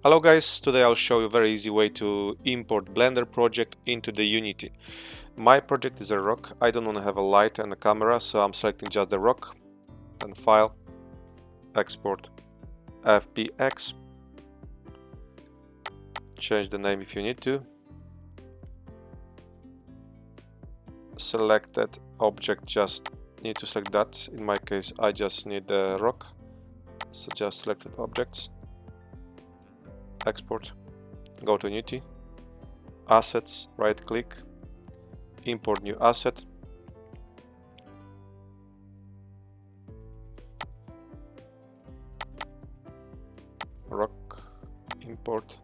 Hello guys, today I'll show you a very easy way to import Blender project into the Unity. My project is a rock. I don't want to have a light and a camera, so I'm selecting just the rock and file, export FBX, change the name if you need to, select that object, just need to select that. In my case I just need the rock, so just selected objects, export, go to Unity, assets, right click, import new asset, rock, import.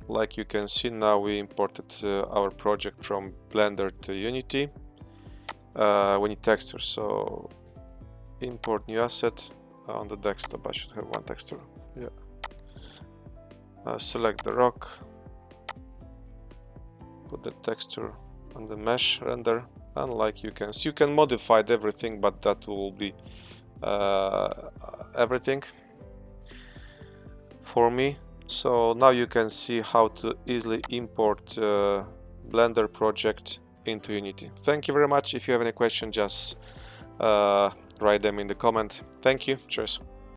Like you can see, now we imported our project from Blender to Unity. We need texture, so import new asset on the desktop. I should have one texture. Yeah. Select the rock, put the texture on the mesh render, and like you can modify everything, but that will be everything for me. So now you can see how to easily import Blender project into Unity. Thank you very much. If you have any question, just write them in the comment. Thank you. Cheers.